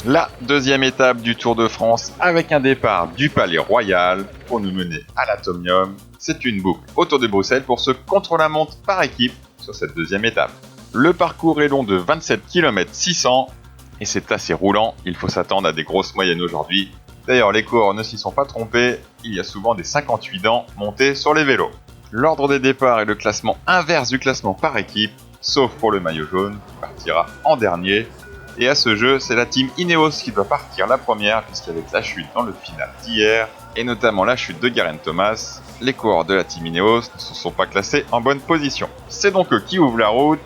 La deuxième étape du Tour de France avec un départ du Palais Royal pour nous mener à l'Atomium. C'est une boucle autour de Bruxelles pour ce contre-la-montre par équipe sur cette deuxième étape. Le parcours est long de 27 km 600 et c'est assez roulant, il faut s'attendre à des grosses moyennes aujourd'hui. D'ailleurs, les coureurs ne s'y sont pas trompés, il y a souvent des 58 ans montés sur les vélos. L'ordre des départs est le classement inverse du classement par équipe, sauf pour le maillot jaune qui partira en dernier. Et à ce jeu, c'est la team Ineos qui doit partir la première, puisqu'avec la chute dans le final d'hier, et notamment la chute de Geraint Thomas, les coureurs de la team Ineos ne se sont pas classés en bonne position. C'est donc eux qui ouvrent la route,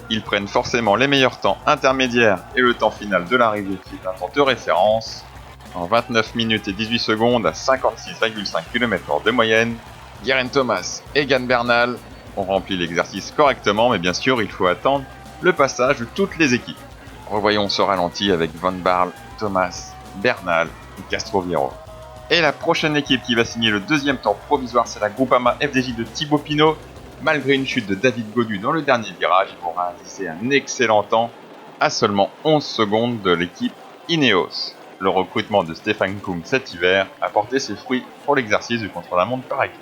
ils prennent forcément les meilleurs temps intermédiaires et le temps final de l'arrivée qui est un temps de référence. En 29 minutes et 18 secondes à 56,5 km/h de moyenne, Geraint Thomas et Egan Bernal ont rempli l'exercice correctement, mais bien sûr il faut attendre le passage de toutes les équipes. Revoyons ce ralenti avec Van Barle, Thomas, Bernal et Castroviejo. Et la prochaine équipe qui va signer le deuxième temps provisoire, c'est la Groupama FDJ de Thibaut Pinot. Malgré une chute de David Gaudu dans le dernier virage, ils vont réaliser un excellent temps à seulement 11 secondes de l'équipe Ineos. Le recrutement de Stefan Koum cet hiver a porté ses fruits pour l'exercice du contre-la-montre par équipe.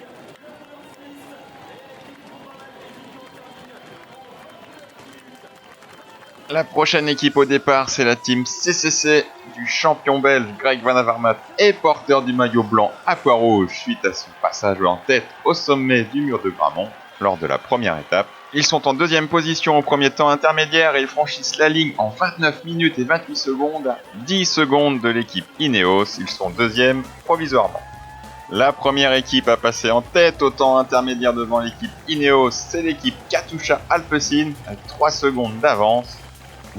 La prochaine équipe au départ, c'est la team CCC du champion belge Greg Van Avermaet et porteur du maillot blanc aqua rouge suite à son passage en tête au sommet du mur de Gramont lors de la première étape. Ils sont en deuxième position au premier temps intermédiaire et ils franchissent la ligne en 29 minutes et 28 secondes, 10 secondes de l'équipe Ineos. Ils sont deuxième provisoirement. La première équipe à passer en tête au temps intermédiaire devant l'équipe Ineos, c'est l'équipe Katusha Alpecin avec 3 secondes d'avance.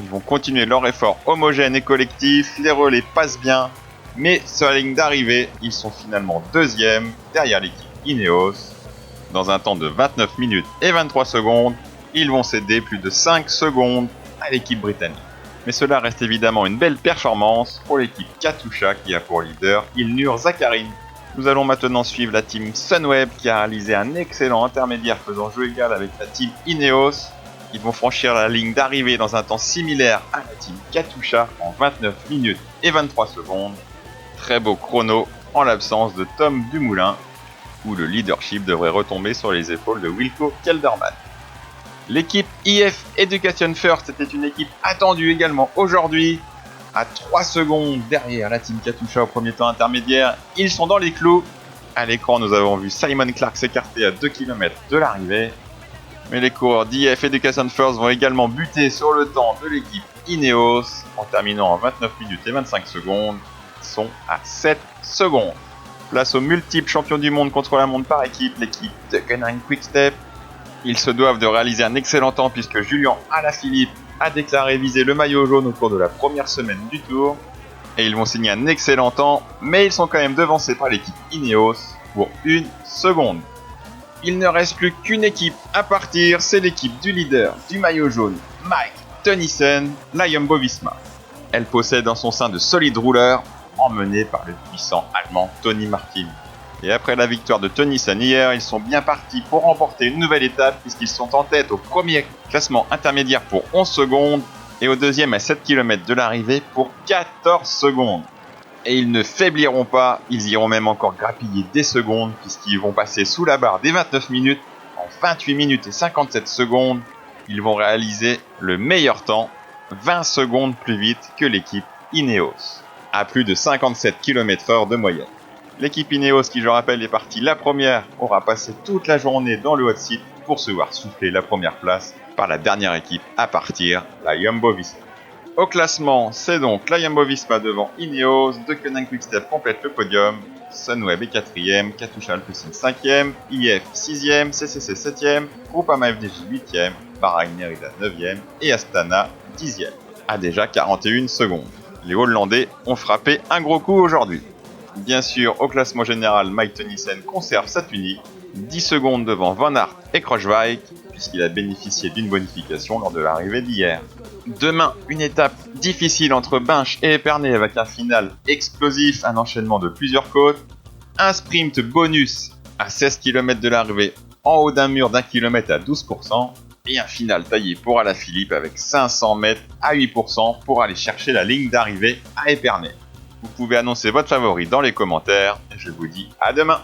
Ils vont continuer leur effort homogène et collectif, les relais passent bien, mais sur la ligne d'arrivée, ils sont finalement deuxième derrière l'équipe Ineos. Dans un temps de 29 minutes et 23 secondes, ils vont céder plus de 5 secondes à l'équipe britannique. Mais cela reste évidemment une belle performance pour l'équipe Katusha qui a pour leader Ilnur Zakarin. Nous allons maintenant suivre la team Sunweb qui a réalisé un excellent intermédiaire faisant jeu égal avec la team Ineos. Ils vont franchir la ligne d'arrivée dans un temps similaire à la team Katusha en 29 minutes et 23 secondes. Très beau chrono en l'absence de Tom Dumoulin, où le leadership devrait retomber sur les épaules de Wilco Kelderman. L'équipe IF Education First était une équipe attendue également aujourd'hui. À 3 secondes derrière la team Katusha au premier temps intermédiaire, ils sont dans les clous. À l'écran, nous avons vu Simon Clark s'écarter à 2 km de l'arrivée. Mais les coureurs d'IF Education First vont également buter sur le temps de l'équipe Ineos en terminant en 29 minutes et 25 secondes. Ils sont à 7 secondes. Place aux multiples champions du monde contre la montre par équipe, l'équipe de Gunning Quickstep. Ils se doivent de réaliser un excellent temps puisque Julian Alaphilippe a déclaré viser le maillot jaune au cours de la première semaine du Tour. Et ils vont signer un excellent temps, mais ils sont quand même devancés par l'équipe Ineos pour 1 seconde. Il ne reste plus qu'une équipe à partir, c'est l'équipe du leader du maillot jaune, Mike Tennyson, la Jumbo-Visma. Elle possède en son sein de solides rouleurs, emmenés par le puissant allemand Tony Martin. Et après la victoire de Tennyson hier, ils sont bien partis pour remporter une nouvelle étape puisqu'ils sont en tête au premier classement intermédiaire pour 11 secondes et au deuxième à 7 km de l'arrivée pour 14 secondes. Et ils ne faibliront pas, ils iront même encore grappiller des secondes puisqu'ils vont passer sous la barre des 29 minutes en 28 minutes et 57 secondes. Ils vont réaliser le meilleur temps, 20 secondes plus vite que l'équipe Ineos, à plus de 57 km/h de moyenne. L'équipe Ineos, qui je rappelle est partie la première, aura passé toute la journée dans le hot seat pour se voir souffler la première place par la dernière équipe à partir, la Jumbo-Visma. Au classement, c'est donc la Jumbo-Visma devant Ineos, De Koning Quickstep complète le podium, Sunweb est 4ème, Katusha Alpecin 5ème, IF 6ème, CCC 7ème, Groupama FDJ 8ème, Bahrain Merida 9ème et Astana 10ème, à déjà 41 secondes. Les Hollandais ont frappé un gros coup aujourd'hui. Bien sûr, au classement général, Mike Tennyson conserve sa tunique, 10 secondes devant Van Aert et Kruijswijk, puisqu'il a bénéficié d'une bonification lors de l'arrivée d'hier. Demain, une étape difficile entre Binche et Épernay avec un final explosif, un enchaînement de plusieurs côtes, un sprint bonus à 16 km de l'arrivée en haut d'un mur d'1 km à 12%, et un final taillé pour Alaphilippe avec 500 mètres à 8% pour aller chercher la ligne d'arrivée à Épernay. Vous pouvez annoncer votre favori dans les commentaires et je vous dis à demain.